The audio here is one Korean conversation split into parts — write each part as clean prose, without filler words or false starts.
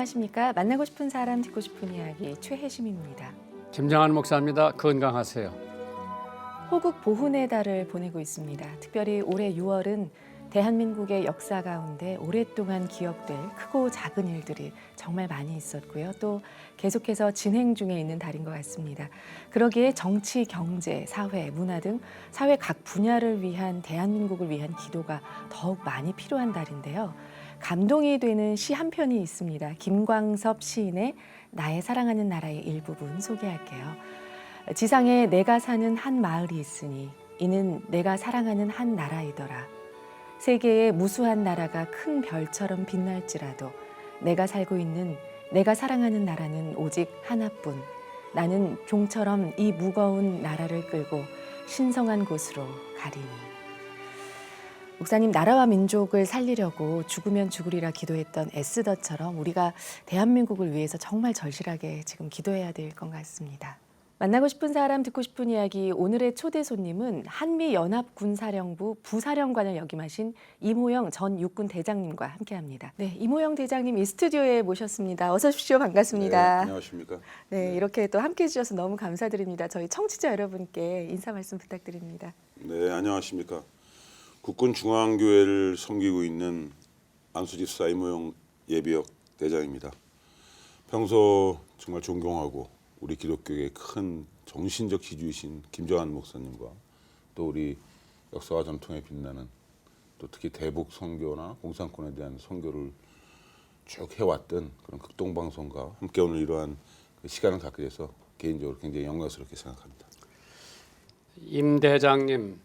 안녕하십니까. 만나고 싶은 사람 듣고 싶은 이야기 최혜심입니다. 김정한 목사입니다. 건강하세요. 호국 보훈의 달을 보내고 있습니다. 특별히 올해 6월은 대한민국의 역사 가운데 오랫동안 기억될 크고 작은 일들이 정말 많이 있었고요. 또 계속해서 진행 중에 있는 달인 것 같습니다. 그러기에 정치, 경제, 사회, 문화 등 사회 각 분야를 위한 대한민국을 위한 기도가 더욱 많이 필요한 달인데요. 감동이 되는 시 한 편이 있습니다. 김광섭 시인의 나의 사랑하는 나라의 일부분 소개할게요. 지상에 내가 사는 한 마을이 있으니 이는 내가 사랑하는 한 나라이더라. 세계의 무수한 나라가 큰 별처럼 빛날지라도 내가 살고 있는 내가 사랑하는 나라는 오직 하나뿐. 나는 종처럼 이 무거운 나라를 끌고 신성한 곳으로 가리니. 목사님, 나라와 민족을 살리려고 죽으면 죽으리라 기도했던 에스더처럼 우리가 대한민국을 위해서 정말 절실하게 지금 기도해야 될 것 같습니다. 만나고 싶은 사람 듣고 싶은 이야기, 오늘의 초대 손님은 한미연합군사령부 부사령관을 역임하신 이모영 전 육군 대장님과 함께합니다. 네, 이모영 대장님 이 스튜디오에 모셨습니다. 어서 오십시오. 반갑습니다. 네, 안녕하십니까. 네, 이렇게 또 함께해 주셔서 너무 감사드립니다. 저희 청취자 여러분께 인사 말씀 부탁드립니다. 네, 안녕하십니까. 국군 중앙교회를 섬기고 있는 안수집사 이모영 예비역 대장입니다. 평소 정말 존경하고 우리 기독교의 큰 정신적 지주이신 김정한 목사님과 또 우리 역사와 전통에 빛나는 또 특히 대북 선교나 공산권에 대한 선교를 쭉 해왔던 그런 극동방송과 함께 오늘 이러한 시간을 갖게 돼서 개인적으로 굉장히 영광스럽게 생각합니다. 임 대장님,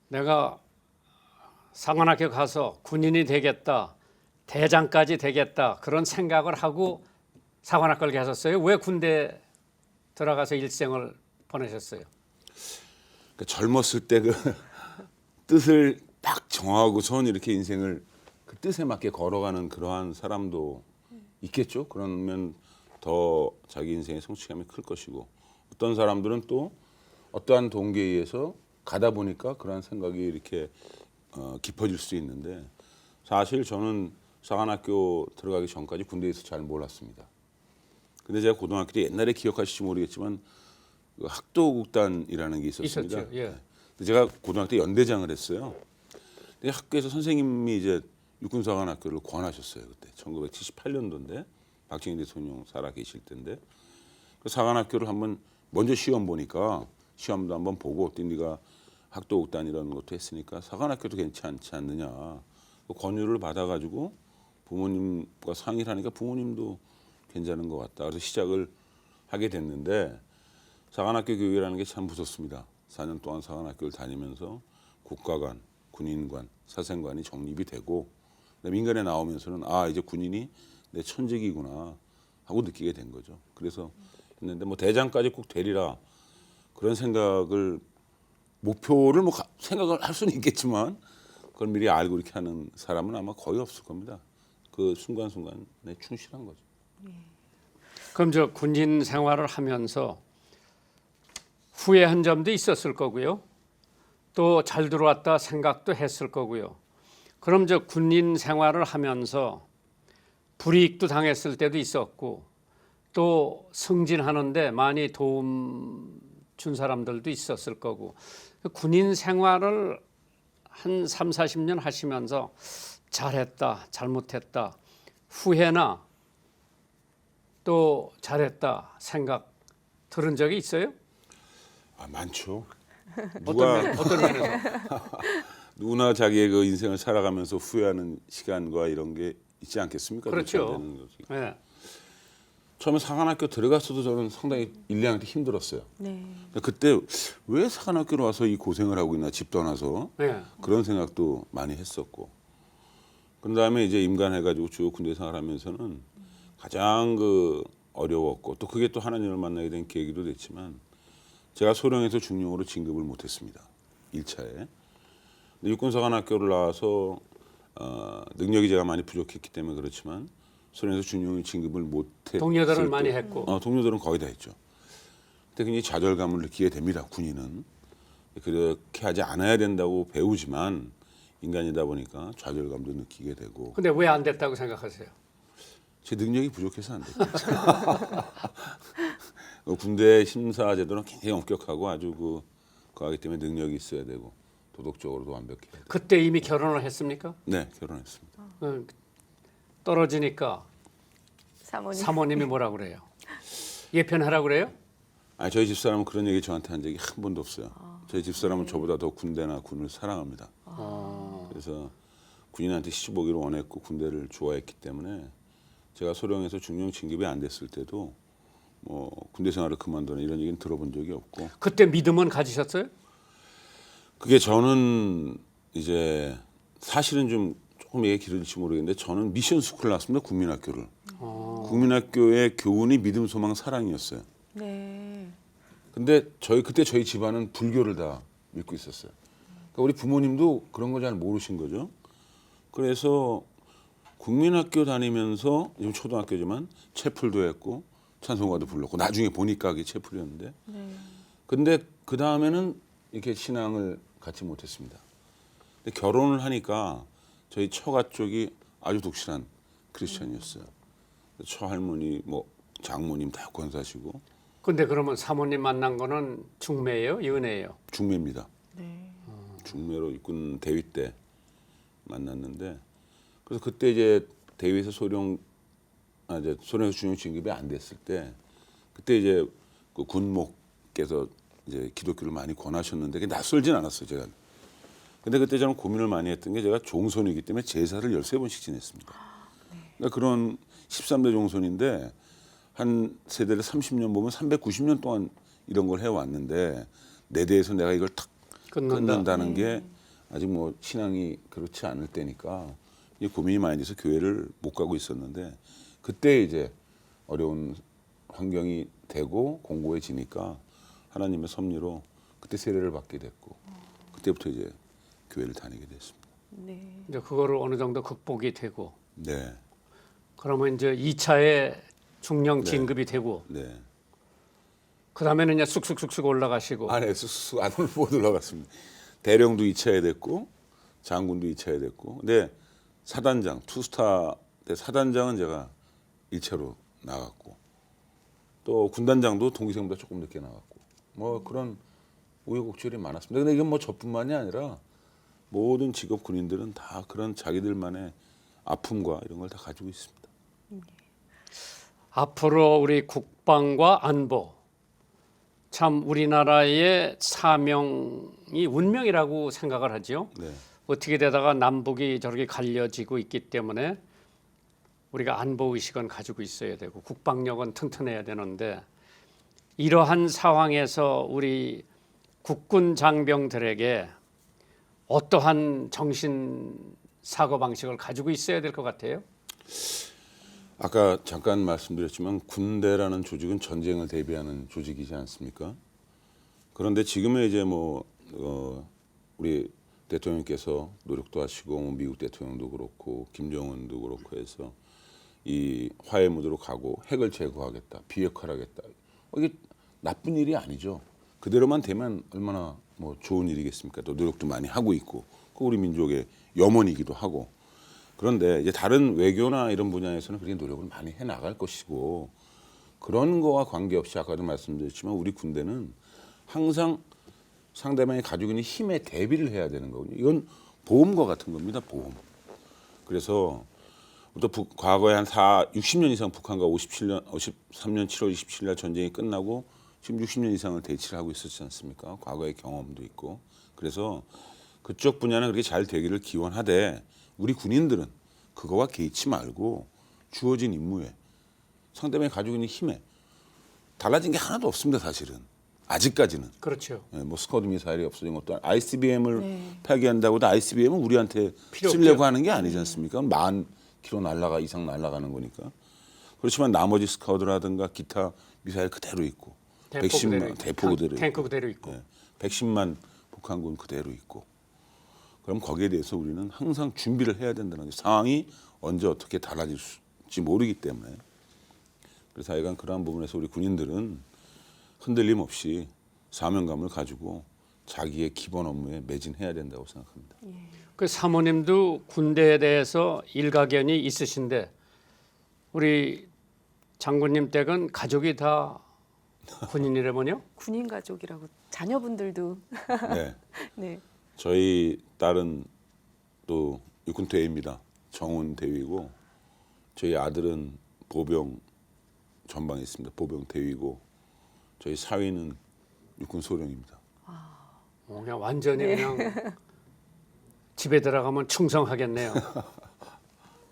내가 상관학교 가서 군인이 되겠다, 대장까지 되겠다 그런 생각을 하고 상관학교를 가셨어요? 왜 군대 들어가서 일생을 보내셨어요? 그러니까 젊었을 때 그 뜻을 딱 정하고선 이렇게 인생을 그 뜻에 맞게 걸어가는 그러한 사람도 있겠죠. 그러면 더 자기 인생의 성취감이 클 것이고, 어떤 사람들은 또 어떠한 동기에 의해서 가다 보니까 그러한 생각이 이렇게 깊어질 수 있는데, 사실 저는 사관학교 들어가기 전까지 군대에서 잘 몰랐습니다. 근데 제가 고등학교 때 옛날에 기억하실지 모르겠지만 그 학도국단이라는 게 있었습니다. 있었죠. 예. 근데 제가 고등학교 때 연대장을 했어요. 근데 학교에서 선생님이 이제 육군사관학교를 권하셨어요. 그때 1978년도인데 박정희 대통령 살아 계실 때인데, 그 사관학교를 한번 먼저 시험 보니까 시험도 한번 보고 또 네가 학도국단이라는 것도 했으니까 사관학교도 괜찮지 않느냐 그 권유를 받아가지고 부모님과 상의를 하니까 부모님도 괜찮은 것 같다. 그래서 시작을 하게 됐는데, 사관학교 교육이라는 게 참 무섭습니다. 4년 동안 사관학교를 다니면서 국가관, 군인관, 사생관이 정립이 되고 민간에 나오면서는 아 이제 군인이 내 천직이구나 하고 느끼게 된 거죠. 그래서 했는데 뭐 대장까지 꼭 되리라 그런 생각을 목표를 뭐 생각을 할 수는 있겠지만 그걸 미리 알고 이렇게 하는 사람은 아마 거의 없을 겁니다. 그 순간순간에 충실한 거죠. 그럼 저 군인 생활을 하면서 후회한 점도 있었을 거고요. 또 잘 들어왔다 생각도 했을 거고요. 그럼 저 군인 생활을 하면서 불이익도 당했을 때도 있었고 또 승진하는데 많이 도움 준 사람들도 있었을 거고, 군인 생활을 한 3, 40년 하시면서 잘했다, 잘못했다, 후회나 또 잘했다 생각 들은 적이 있어요? 아 많죠. 어떤 면에서? 누구나 자기의 그 인생을 살아가면서 후회하는 시간과 이런 게 있지 않겠습니까? 그렇죠. 네. 처음에 사관학교 들어갔어도 저는 상당히 1, 2학년 때 힘들었어요. 네. 그때 왜 사관학교로 와서 이 고생을 하고 있나 집 떠나서 네. 그런 생각도 많이 했었고, 그 다음에 이제 임관해가지고 쭉 군대 생활하면서는 가장 그 어려웠고 또 그게 또 하나님을 만나게 된 계기도 됐지만, 제가 소령에서 중령으로 진급을 못했습니다. 1차에. 육군사관학교를 나와서 능력이 제가 많이 부족했기 때문에 그렇지만 소령에서 중령으로 진급을 못했을 동료들은 때, 많이 했고. 동료들은 거의 다 했죠. 그때 굉장히 좌절감을 느끼게 됩니다. 군인은. 그렇게 하지 않아야 된다고 배우지만 인간이다 보니까 좌절감도 느끼게 되고. 근데 왜 안 됐다고 생각하세요? 제 능력이 부족해서 안 됐죠. 군대 심사 제도는 굉장히 엄격하고 아주 그하기 때문에 능력이 있어야 되고 도덕적으로도 완벽해야 돼요. 그때 이미 결혼을 했습니까? 네, 결혼했습니다. 떨어지니까 사모님이 뭐라 그래요? 예편하라 그래요? 아니, 저희 집사람은 그런 얘기 저한테 한 적이 한 번도 없어요. 저희 집사람은 저보다 더 군대나 군을 사랑합니다. 그래서 군인한테 시집 오기를 원했고 군대를 좋아했기 때문에 제가 소령에서 중령 진급이 안 됐을 때도 뭐 군대 생활을 그만두는 이런 얘기는 들어본 적이 없고. 그때 믿음은 가지셨어요? 그게 저는 이제 사실은 좀 조금 얘기 길을지 모르겠는데 저는 미션 스쿨 나왔습니다. 국민학교를. 국민학교의 교훈이 믿음, 소망, 사랑이었어요. 네. 근데 그때 저희 집안은 불교를 다 믿고 있었어요. 그러니까 우리 부모님도 그런 거 잘 모르신 거죠. 그래서 국민학교 다니면서 지금 초등학교지만 채플도 했고 찬송가도 불렀고 나중에 보니까 그게 채플이었는데. 근데 그 다음에는 이렇게 신앙을 갖지 못했습니다. 근데 결혼을 하니까 저희 처가 쪽이 아주 독실한 크리스천이었어요. 처할머니, 뭐 장모님 다 권사시고. 근데 그러면 사모님 만난 거는 중매예요, 연애예요? 중매입니다. 네. 중매로 육군 대위 때 만났는데 그래서 그때 이제 대위에서 이제 소령에서 중령 진급이 안 됐을 때 그때 이제 그 군목께서 이제 기독교를 많이 권하셨는데 그게 낯설진 않았어요, 제가. 근데 그때 저는 고민을 많이 했던 게 제가 종손이기 때문에 제사를 13번씩 지냈습니다. 그러니까 그런 13대 종손인데 한 세대를 30년 보면 390년 동안 이런 걸 해왔는데 내 대에서 내가 이걸 탁 끊는다는 게 아직 뭐 신앙이 그렇지 않을 때니까 이 고민이 많이 돼서 교회를 못 가고 있었는데 그때 이제 어려운 환경이 되고 공고해지니까 하나님의 섭리로 그때 세례를 받게 됐고 그때부터 이제 교회를 다니게 됐습니다. 네. 이제 그거를 어느 정도 극복이 되고 네, 그러면 이제 2차에 중령 진급이 되고 네. 그다음에는 이제 쑥쑥쑥쑥 올라가시고 안에 쑥쑥 안으로 못 올라갔습니다. 대령도 2차에 됐고 장군도 2차에 됐고 근데 사단장 투스타 때 사단장은 제가 1차로 나갔고 또 군단장도 동기생보다 조금 늦게 나갔고 뭐 그런 우여곡절이 많았습니다. 근데 이건 뭐 저뿐만이 아니라 모든 직업 군인들은 다 그런 자기들만의 아픔과 이런 걸 다 가지고 있습니다. 앞으로 우리 국방과 안보 참 우리나라의 사명이 운명이라고 생각을 하죠. 네. 어떻게 되다가 남북이 저렇게 갈려지고 있기 때문에 우리가 안보 의식은 가지고 있어야 되고 국방력은 튼튼해야 되는데 이러한 상황에서 우리 국군 장병들에게 어떠한 정신 사고 방식을 가지고 있어야 될 것 같아요? 아까 잠깐 말씀드렸지만 군대라는 조직은 전쟁을 대비하는 조직이지 않습니까? 그런데 지금의 이제 우리 대통령께서 노력도 하시고 미국 대통령도 그렇고 김정은도 그렇고 해서 이 화해 무드로 가고 핵을 제거하겠다, 비핵화하겠다. 이게 나쁜 일이 아니죠. 그대로만 되면 얼마나 뭐 좋은 일이겠습니까? 또 노력도 많이 하고 있고, 그 우리 민족의 염원이기도 하고. 그런데 이제 다른 외교나 이런 분야에서는 그렇게 노력을 많이 해 나갈 것이고 그런 거와 관계없이 아까도 말씀드렸지만 우리 군대는 항상 상대방이 가지고 있는 힘에 대비를 해야 되는 거거든요. 이건 보험과 같은 겁니다. 보험. 그래서 또 과거에 한 60년 이상 북한과 53년 7월 27일 날 전쟁이 끝나고 지금 60년 이상을 대치를 하고 있었지 않습니까? 과거의 경험도 있고. 그래서 그쪽 분야는 그렇게 잘 되기를 기원하되 우리 군인들은 그거와 개의치 말고 주어진 임무에 상대방이 가지고 있는 힘에 달라진 게 하나도 없습니다. 사실은. 아직까지는. 그렇죠. 뭐 스커드 미사일이 없어진 것도 ICBM을 폐기한다고 해도 ICBM은 우리한테 필요 쓰려고 없죠. 하는 게 아니지 않습니까? 10,000km 이상 날아가는 거니까. 그렇지만 나머지 스커드라든가 기타 미사일 그대로 있고 110만 대포 그대로 탱크 그대로 있고 110만 북한군 그대로 있고 그럼 거기에 대해서 우리는 항상 준비를 해야 된다는 거죠. 상황이 언제 어떻게 달라질지 모르기 때문에. 그래서 하여간 그러한 부분에서 우리 군인들은 흔들림 없이 사명감을 가지고 자기의 기본 업무에 매진해야 된다고 생각합니다. 그 사모님도 군대에 대해서 일가견이 있으신데 우리 장군님 댁은 가족이 다 군인이라면요? 군인 가족이라고 자녀분들도 네. 네. 저희 딸은 또 육군 대위입니다. 정훈 대위고 저희 아들은 보병 전방에 있습니다. 보병 대위고 저희 사위는 육군 소령입니다. 그냥 완전히 그냥 집에 들어가면 충성하겠네요.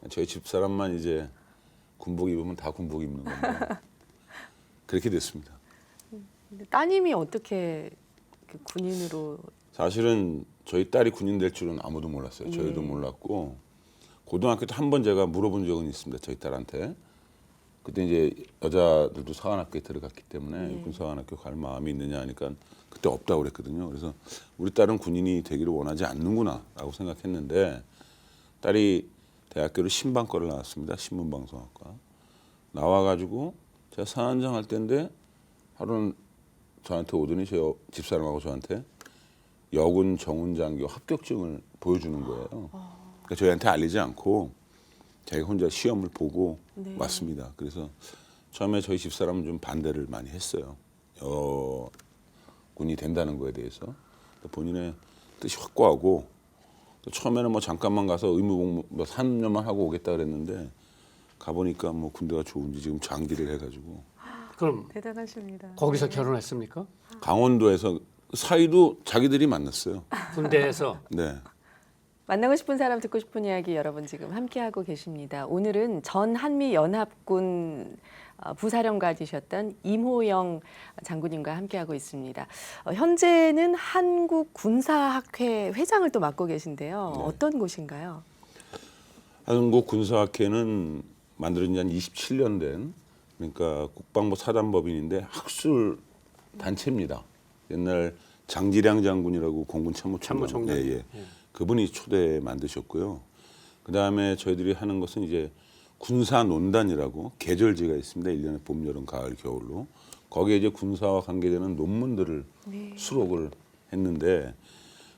저희 집 사람만 이제 군복 입으면 다 군복 입는 건데 그렇게 됐습니다. 근데 따님이 어떻게 그 군인으로 사실은 저희 딸이 군인 될 줄은 아무도 몰랐어요. 저희도 몰랐고 고등학교 때 한 번 제가 물어본 적은 있습니다. 저희 딸한테. 그때 이제 여자들도 사관학교에 들어갔기 때문에 육군 사관학교 갈 마음이 있느냐 하니까 그때 없다고 그랬거든요. 그래서 우리 딸은 군인이 되기를 원하지 않는구나라고 생각했는데 딸이 대학교를 신방과를 나왔습니다. 신문방송학과. 나와가지고 제가 사안장 할 때인데 하루는 저한테 오더니 제 집사람하고 저한테 여군 정훈 장교 합격증을 보여주는 거예요. 그러니까 저희한테 알리지 않고 자기가 혼자 시험을 보고 왔습니다. 그래서 처음에 저희 집사람은 좀 반대를 많이 했어요. 군이 된다는 거에 대해서. 본인의 뜻이 확고하고 처음에는 뭐 잠깐만 가서 의무복무 뭐 3년만 하고 오겠다 그랬는데 가보니까 뭐 군대가 좋은지 지금 장기를 해가지고 그럼 대단하십니다. 거기서 결혼했습니까? 강원도에서 사이도 자기들이 만났어요. 군대에서. 네. 만나고 싶은 사람 듣고 싶은 이야기 여러분 지금 함께하고 계십니다. 오늘은 전 한미연합군 부사령관이셨던 임호영 장군님과 함께하고 있습니다. 현재는 한국군사학회 회장을 또 맡고 계신데요. 네. 어떤 곳인가요? 한국 군사학회는 만들어진 지 한 27년 된 그러니까 국방부 사단법인인데 학술 단체입니다. 옛날 장지량 장군이라고 공군 참모총장 예. 그분이 초대 만드셨고요. 그 다음에 저희들이 하는 것은 이제 군사논단이라고 계절제가 있습니다. 1년에 봄, 여름, 가을, 겨울로. 거기에 이제 군사와 관계되는 논문들을 수록을 했는데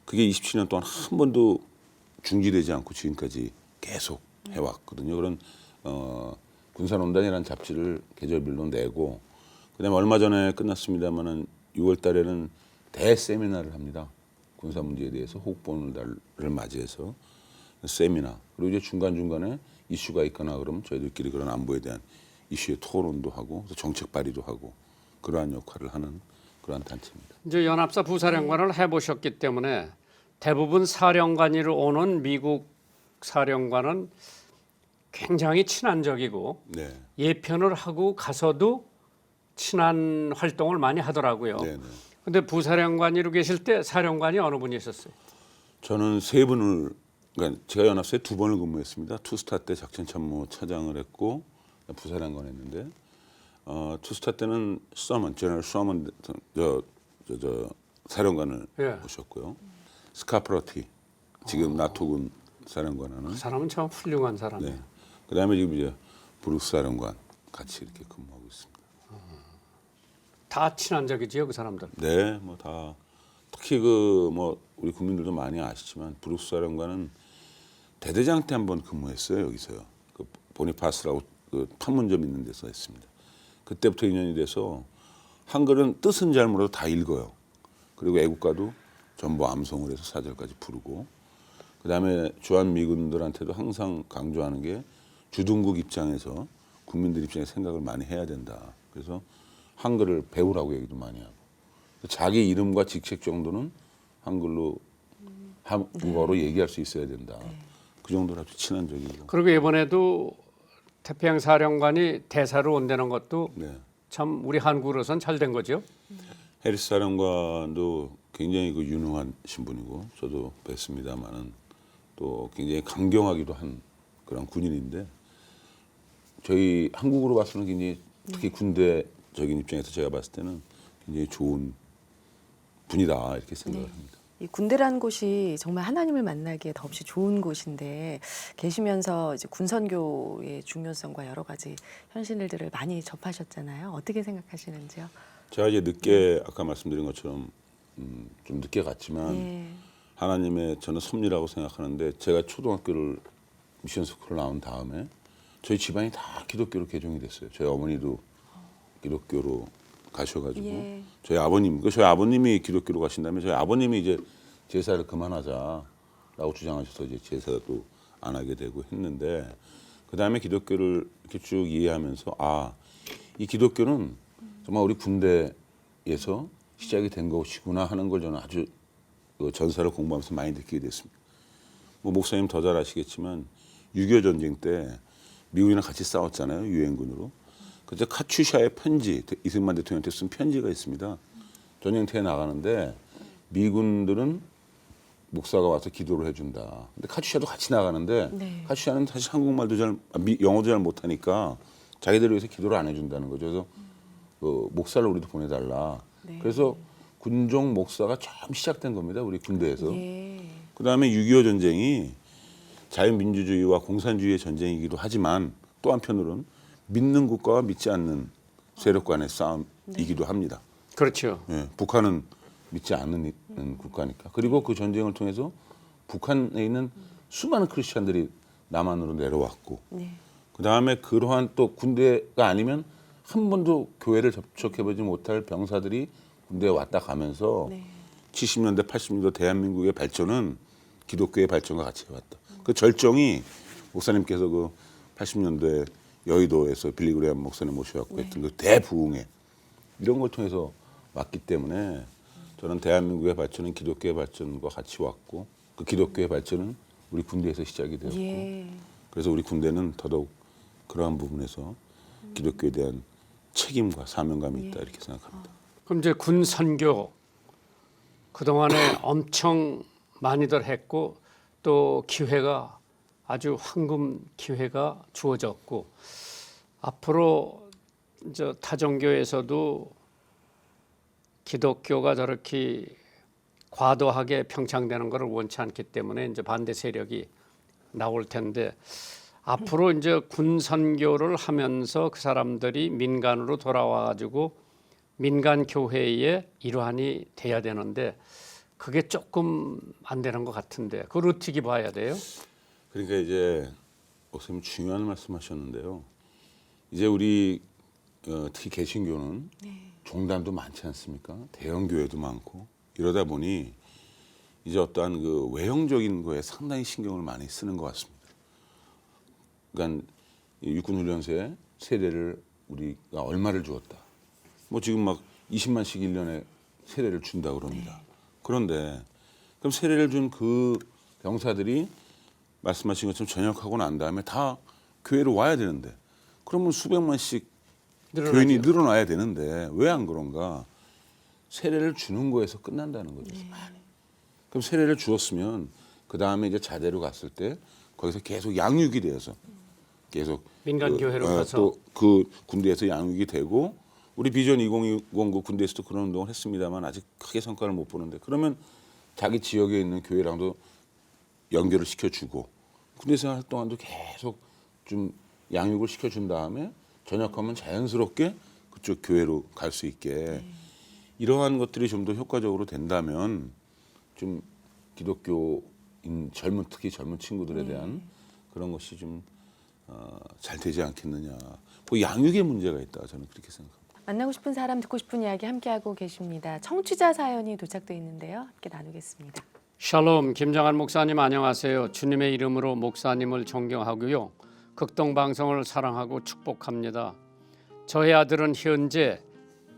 그게 27년 동안 한 번도 중지되지 않고 지금까지 계속 해왔거든요. 그런 군사논단이라는 잡지를 계절별로 내고 그다음에 얼마 전에 끝났습니다마는 6월 달에는 대세미나를 합니다. 군사 문제에 대해서 호국보훈 달을 맞이해서 세미나 그리고 이제 중간중간에 이슈가 있거나 그러면 저희들끼리 그런 안보에 대한 이슈의 토론도 하고 정책 발의도 하고 그러한 역할을 하는 그러한 단체입니다. 이제 연합사 부사령관을 해보셨기 때문에 대부분 사령관으로 오는 미국 사령관은 굉장히 친한적이고 네. 예편을 하고 가서도 친한 활동을 많이 하더라고요. 네, 네. 근데 부사령관으로 계실 때 사령관이 어느 분이셨어요? 저는 세 분을 그러니까 제가 연합사에 2번을 근무했습니다. 투스타 때 작전참모 차장을 했고 부사령관 했는데 투스타 때는 서먼 제너럴 서먼 저 사령관을 모셨고요. 스카프로티 지금 나토군 사령관하는 그 사람은 참 훌륭한 사람이에요. 네. 그다음에 지금 이제 브룩스 사령관 같이 이렇게 근무하고 있습니다. 다 친한적이지요, 그 사람들. 네, 뭐 다 특히 그 뭐 우리 국민들도 많이 아시지만 브룩스 사령관은 대대장 때 한번 근무했어요 여기서요. 그 보니파스라고 그 판문점 있는 데서 했습니다. 그때부터 인연이 돼서 한글은 뜻은 잘 몰라도 다 읽어요. 그리고 애국가도 전부 암송을 해서 사절까지 부르고 그다음에 주한미군들한테도 항상 강조하는 게 주둔국 입장에서 국민들 입장에서 생각을 많이 해야 된다. 그래서 한글을 배우라고 얘기도 많이 하고 자기 이름과 직책 정도는 한글로 한국어로 얘기할 수 있어야 된다. 그 정도로 아주 친한적이고. 그리고 이번에도 태평양 사령관이 대사로 온다는 것도 네. 참 우리 한국으로선 잘 된 거죠. 해리스 사령관도 굉장히 그 유능한 신분이고 저도 뵀습니다만은 또 굉장히 강경하기도 한 그런 군인인데 저희 한국으로 봐서는 굉장히 특히 군대적인 입장에서 제가 봤을 때는 굉장히 좋은 분이다 이렇게 생각을 합니다. 이 군대라는 곳이 정말 하나님을 만나기에 더없이 좋은 곳인데 계시면서 이제 군선교의 중요성과 여러 가지 현실들을 많이 접하셨잖아요. 어떻게 생각하시는지요? 제가 이제 늦게 아까 말씀드린 것처럼 좀 늦게 갔지만 하나님의 저는 섭리라고 생각하는데 제가 초등학교를 미션 스쿨을 나온 다음에 저희 집안이 다 기독교로 개종이 됐어요. 저희 어머니도 기독교로 가셔가지고 예. 저희 아버님이 기독교로 가신 다음에 저희 아버님이 이제 제사를 그만하자라고 주장하셔서 이제 제사도 안 하게 되고 했는데 그 다음에 기독교를 이렇게 쭉 이해하면서 이 기독교는 정말 우리 군대에서 시작이 된 것이구나 하는 걸 저는 아주 전사를 공부하면서 많이 느끼게 됐습니다. 뭐 목사님 더 잘 아시겠지만 6.25 전쟁 때 미국이랑 같이 싸웠잖아요. 유엔군으로. 그때 카츄샤의 편지, 이승만 대통령한테 쓴 편지가 있습니다. 전쟁터에 나가는데 미군들은 목사가 와서 기도를 해준다. 근데 카츄샤도 같이 나가는데 네. 카츄샤는 사실 한국말도 영어도 잘 못하니까 자기들을 위해서 기도를 안 해준다는 거죠. 그래서 목사를 우리도 보내달라. 네. 그래서 군종 목사가 처음 시작된 겁니다. 우리 군대에서. 예. 그다음에 6.25 전쟁이 자유민주주의와 공산주의의 전쟁이기도 하지만 또 한편으로는 믿는 국가와 믿지 않는 세력 간의 싸움이기도 합니다. 그렇죠. 예, 북한은 믿지 않는 국가니까. 그리고 그 전쟁을 통해서 북한에 있는 수많은 크리스찬들이 남한으로 내려왔고 네. 그다음에 그러한 또 군대가 아니면 한 번도 교회를 접촉해보지 못할 병사들이 군대에 왔다 가면서 네. 70년대, 80년대 대한민국의 발전은 기독교의 발전과 같이 해왔다. 그 절정이 목사님께서 그 80년대 여의도에서 빌리그레암 목사님 모셔갖고 했던 그 대부흥회 이런 걸 통해서 왔기 때문에 저는 대한민국의 발전은 기독교의 발전과 같이 왔고 그 기독교의 발전은 우리 군대에서 시작이 되었고 예. 그래서 우리 군대는 더더욱 그러한 부분에서 기독교에 대한 책임과 사명감이 있다 이렇게 생각합니다. 그럼 이제 군 선교 그동안에 엄청 많이들 했고 또 기회가 아주 황금 기회가 주어졌고 앞으로 이제 타종교에서도 기독교가 저렇게 과도하게 평창되는 것을 원치 않기 때문에 이제 반대 세력이 나올 텐데 앞으로 이제 군 선교를 하면서 그 사람들이 민간으로 돌아와 가지고 민간 교회의 일환이 돼야 되는데 그게 조금 안 되는 것 같은데 그걸 어떻게 봐야 돼요? 그러니까 이제 목사님 중요한 말씀하셨는데요. 이제 우리 특히 개신교는 종단도 많지 않습니까? 대형 교회도 많고 이러다 보니 이제 어떠한 그 외형적인 거에 상당히 신경을 많이 쓰는 것 같습니다. 그러니까 육군훈련소에 세대를 우리가 얼마를 주었다. 뭐 지금 막 20만씩 1년에 세례를 준다 그럽니다. 그런데 그럼 세례를 준 그 병사들이 말씀하신 것처럼 전역하고 난 다음에 다 교회로 와야 되는데 그러면 수백만씩 늘어나죠. 교인이 늘어나야 되는데 왜 안 그런가? 세례를 주는 거에서 끝난다는 거죠. 그럼 세례를 주었으면 그 다음에 이제 자대로 갔을 때 거기서 계속 양육이 되어서 계속 민간 교회로 가서 또 그 군대에서 양육이 되고 우리 비전 2020 군대에서도 그런 운동을 했습니다만 아직 크게 성과를 못 보는데 그러면 자기 지역에 있는 교회랑도 연결을 시켜주고 군대 생활 동안도 계속 좀 양육을 시켜준 다음에 전역하면 자연스럽게 그쪽 교회로 갈 수 있게 이러한 것들이 좀 더 효과적으로 된다면 좀 기독교인 특히 젊은 친구들에 대한 그런 것이 좀 잘 되지 않겠느냐. 그 양육의 문제가 있다 저는 그렇게 생각합니다. 만나고 싶은 사람 듣고 싶은 이야기 함께하고 계십니다. 청취자 사연이 도착돼 있는데요. 함께 나누겠습니다. 샬롬 김정한 목사님 안녕하세요. 주님의 이름으로 목사님을 존경하고요. 극동방송을 사랑하고 축복합니다. 저의 아들은 현재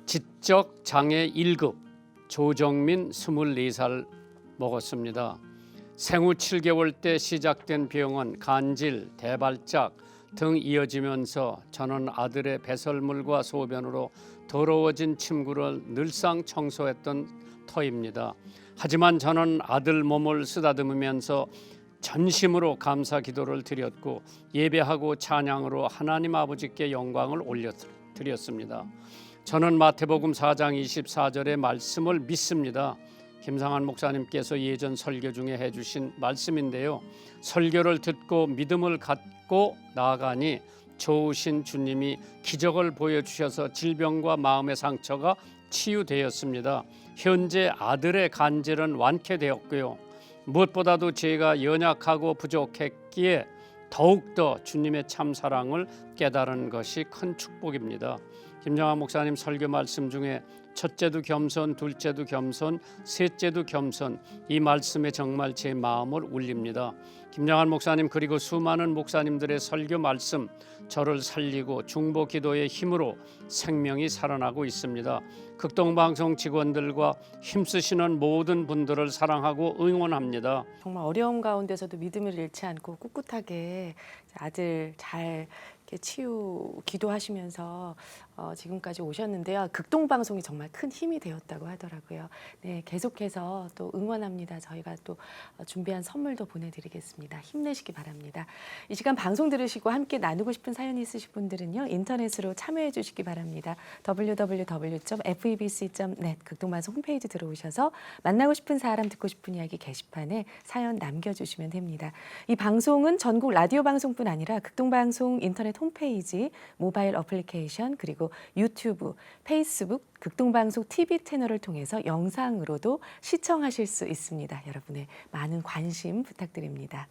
지적 장애 1급 조정민 24살 먹었습니다. 생후 7개월 때 시작된 병은 간질, 대발작 등 이어지면서 저는 아들의 배설물과 소변으로 더러워진 침구를 늘상 청소했던 터입니다. 하지만 저는 아들 몸을 쓰다듬으면서 전심으로 감사 기도를 드렸고 예배하고 찬양으로 하나님 아버지께 영광을 올려드렸습니다. 저는 마태복음 4장 24절의 말씀을 믿습니다. 김상한 목사님께서 예전 설교 중에 해주신 말씀인데요. 설교를 듣고 믿음을 갖고 나아가니 좋으신 주님이 기적을 보여주셔서 질병과 마음의 상처가 치유되었습니다. 현재 아들의 간질은 완쾌되었고요. 무엇보다도 제가 연약하고 부족했기에 더욱더 주님의 참 사랑을 깨달은 것이 큰 축복입니다. 김정한 목사님 설교 말씀 중에 첫째도 겸손, 둘째도 겸손, 셋째도 겸손, 이 말씀에 정말 제 마음을 울립니다. 김정한 목사님 그리고 수많은 목사님들의 설교 말씀 저를 살리고 중보 기도의 힘으로 생명이 살아나고 있습니다. 극동방송 직원들과 힘쓰시는 모든 분들을 사랑하고 응원합니다. 정말 어려움 가운데서도 믿음을 잃지 않고 꿋꿋하게 아들 잘 이렇게 기도하시면서 지금까지 오셨는데요. 극동방송이 정말 큰 힘이 되었다고 하더라고요. 네, 계속해서 또 응원합니다. 저희가 또 준비한 선물도 보내드리겠습니다. 힘내시기 바랍니다. 이 시간 방송 들으시고 함께 나누고 싶은 사연이 있으신 분들은요. 인터넷으로 참여해 주시기 바랍니다. www.febc.net 극동방송 홈페이지 들어오셔서 만나고 싶은 사람 듣고 싶은 이야기 게시판에 사연 남겨주시면 됩니다. 이 방송은 전국 라디오 방송뿐 아니라 극동방송 인터넷 홈페이지, 모바일 어플리케이션 그리고 유튜브, 페이스북, 극동방송 TV 채널을 통해서 영상으로도 시청하실 수 있습니다. 여러분의 많은 관심 부탁드립니다.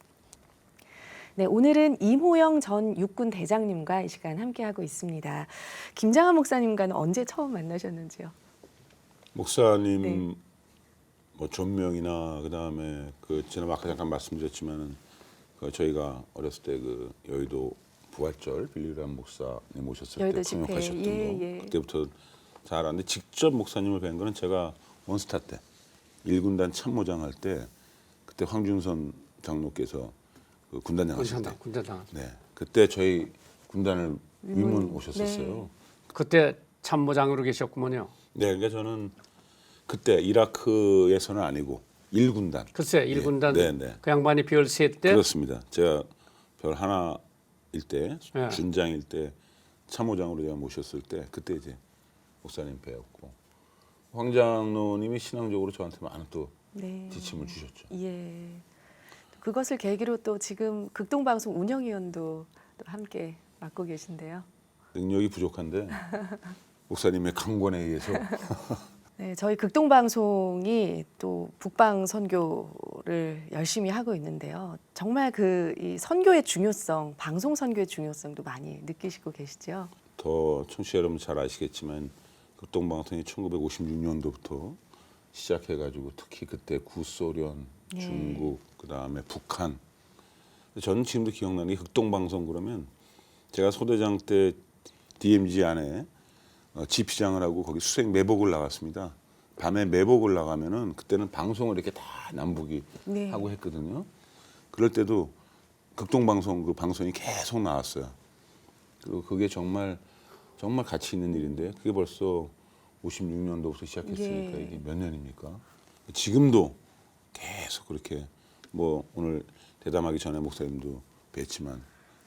네, 오늘은 임호영 전 육군 대장님과 이 시간 함께하고 있습니다. 김장한 목사님과는 언제 처음 만나셨는지요? 목사님 네. 뭐 존명이나 그다음에 그 지난 아까 잠깐 말씀드렸지만은 그 저희가 어렸을 때 그 여의도 부활절 빌리람 목사님 오셨을 때 여의도 집회. 통역하셨던 거 예. 그때부터 잘 아는데 직접 목사님을 뵌 거는 제가 원스타 때 1군단 참모장 할 때 그때 황준선 장로께서 그 군단장 하실 때 군단장. 네 그때 저희 군단을 위문 네. 오셨었어요. 그때 참모장으로 계셨구먼요. 네, 그러니까 저는 그때 이라크에서는 아니고 1군단. 글쎄 1군단 네, 네. 그 양반이 별 셋 때 그렇습니다. 제가 별 하나일 때 네. 준장일 때 참모장으로 제가 모셨을 때 그때 이제 목사님 배웠고 황 장로님이 신앙적으로 저한테 많은 또 네. 지침을 주셨죠. 예. 그것을 계기로 또 지금 극동방송 운영위원도 또 함께 맡고 계신데요. 능력이 부족한데 목사님의 강권에 의해서 네, 저희 극동방송이 또 북방 선교를 열심히 하고 있는데요. 정말 이 선교의 중요성, 방송 선교의 중요성도 많이 느끼시고 계시죠? 더 청취자 여러분 잘 아시겠지만 극동방송이 1956년도부터 시작해가지고 특히 그때 구소련, 네. 중국, 그다음에 북한. 저는 지금도 기억나는 게 극동방송 그러면 제가 소대장 때 DMZ 안에 지피장을 하고 거기 수색 매복을 나갔습니다. 밤에 매복을 나가면은 그때는 방송을 이렇게 다 남북이 네. 하고 했거든요. 그럴 때도 극동방송 그 방송이 계속 나왔어요. 그리고 그게 정말 가치 있는 일인데 그게 벌써 56년도부터 시작했으니까 예. 이게 몇 년입니까? 지금도 계속 그렇게 뭐 오늘 대담하기 전에 목사님도 뵀지만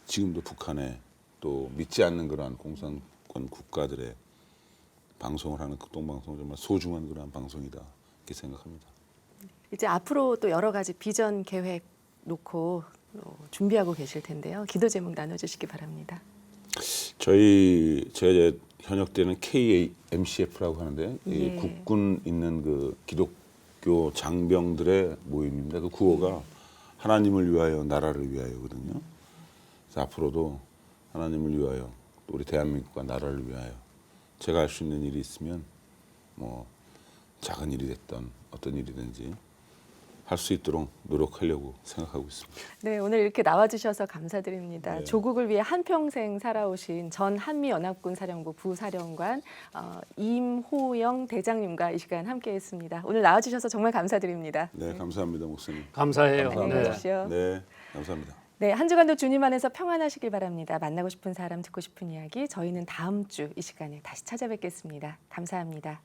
지금도 북한에 또 믿지 않는 그러한 공산권 국가들의 방송을 하는 극동방송은 정말 소중한 그러한 방송이다 이렇게 생각합니다. 이제 앞으로 또 여러 가지 비전 계획 놓고 준비하고 계실 텐데요. 기도 제목 나눠주시기 바랍니다. 제가 이제 현역 때는 KMCF라고 하는데 이 예. 국군 있는 그 기독교 장병들의 모임입니다. 그 구호가 하나님을 위하여 나라를 위하여거든요. 그래서 앞으로도 하나님을 위하여 또 우리 대한민국과 나라를 위하여 제가 할 수 있는 일이 있으면 뭐 작은 일이 됐던 어떤 일이든지 할 수 있도록 노력하려고 생각하고 있습니다. 네, 오늘 이렇게 나와주셔서 감사드립니다. 네. 조국을 위해 한평생 살아오신 전 한미연합군 사령부 부사령관 임호영 대장님과 이 시간 함께했습니다. 오늘 나와주셔서 정말 감사드립니다. 네, 감사합니다, 목사님. 감사해요. 안녕히 네. 가십시오. 네, 감사합니다. 네, 한 주간도 주님 안에서 평안하시길 바랍니다. 만나고 싶은 사람, 듣고 싶은 이야기 저희는 다음 주 이 시간에 다시 찾아뵙겠습니다. 감사합니다.